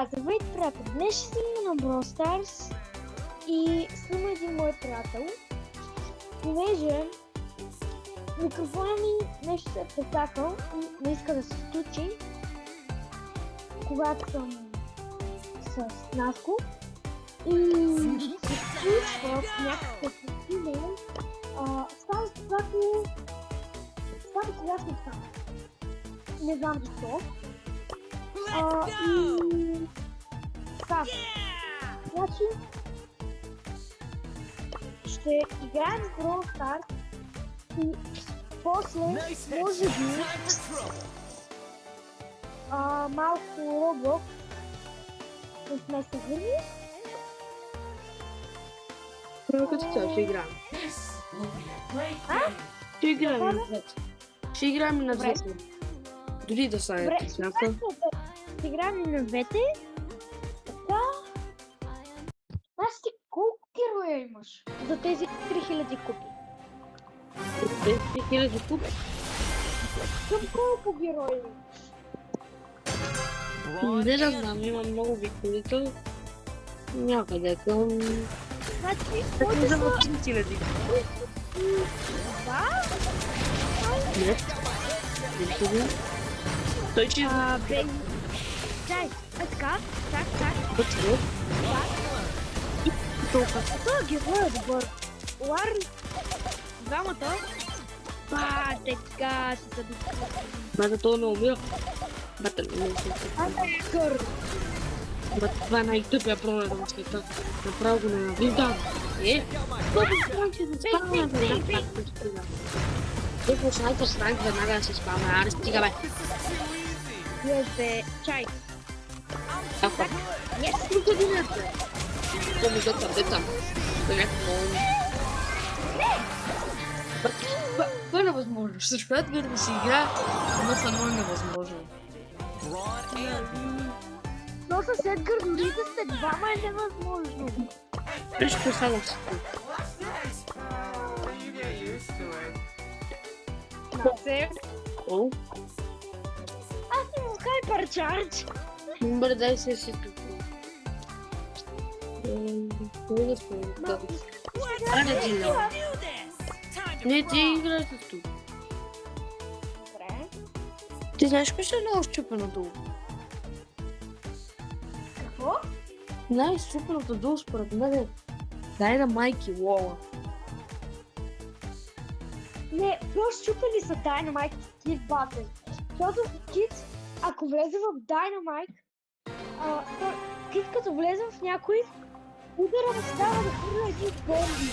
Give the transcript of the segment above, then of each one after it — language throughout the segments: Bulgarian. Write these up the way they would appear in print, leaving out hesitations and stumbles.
Така, здравейте, приятели! Днес ще снимам на Brawl Stars и снима един мой приятел. Понеже микрофона ми нещо се е прецакал и не иска да се включи, когато съм с Наско. И се случва в някакъв момент. Става когато сме стана. Не знам защо. Така, значи ще играем в Brawl Stars и после може би малко Roblox не сме се върни. Като това ще играем. Ще играем на двете. Ще играем на двете. Дори да са някакъв. Ще играем и на двете. Така. Знаеш ти колко героя имаш за тези 3000 купи? 3000 купи? Към колко героя имаш? Не да знам, има много викторител. Някъде към... Значи, Като за 3000. Да? Не. Той че... Бей. Дай, така, так. Бъчко. И толкова. Това герой е добър. Лар, двамата. Така, ще се дадат. Бата това не умира. Бата не умира. Кър. Бата това е най-тъпия пролета на света. Направо го ненавиждам. Много странче да спаваме веднага. Какво снайпер странк веднага да се спаваме. Аре, стига бе. Бе, чай. Аха. Yes, тук видите. Това ми да там. Да някакво много... Това е невъзможно. Също Едгар да си игра, но само е невъзможно. Но с Едгар дори да сте двама е невъзможно. Нещо само си. О? Аз имам хайперчардж. Добре, дай се си тук. Не да спомня. Аре, ти не. Не, ти играеш с тук. Добре. Ти знаеш кой ще е много щупеното? Какво? Най-щупеното долу според мен е Dynamite Wall. Не, просто чупили са Dynamite Kid Battle. Защото Kid, ако влезе в Dynamite, Kid като влезе в някой, удара му се дава да хвърля един бомби.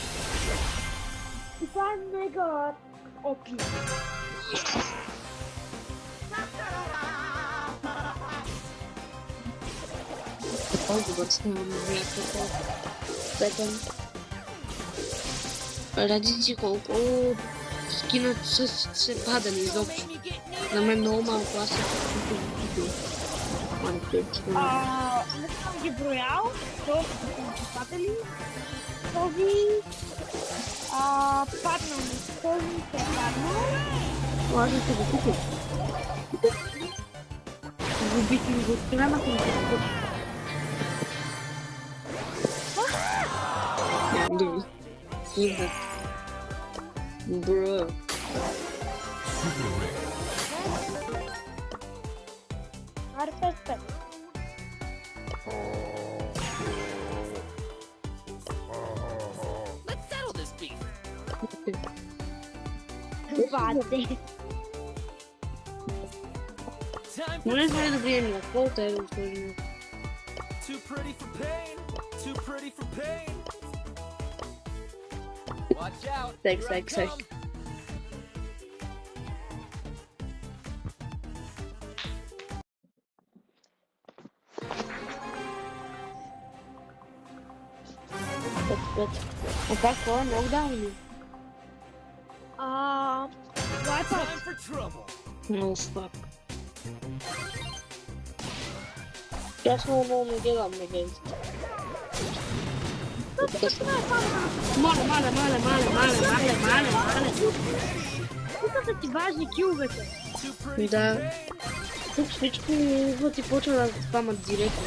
И това е мега опи. Много добър снимам на някакво петен. Ради си колко скинат се падали изобщо. На мен много малко, аз се видео. Не съм ги броял, защото съм попадали. Този падна ми, този ми се падна. Важно се го купим. Губите ми го отклемах и ми се купим. Идва. Бро. Аре 5-5. Ваде. Може ли да видим на колта и да сложим? Сек. А как това е нокдаун ли? Wipeout. No fuck. Аз много не гледам на геймс. Мале. Тук са ти важни киловете. Да. Тук всички идват и почват да спамат директно.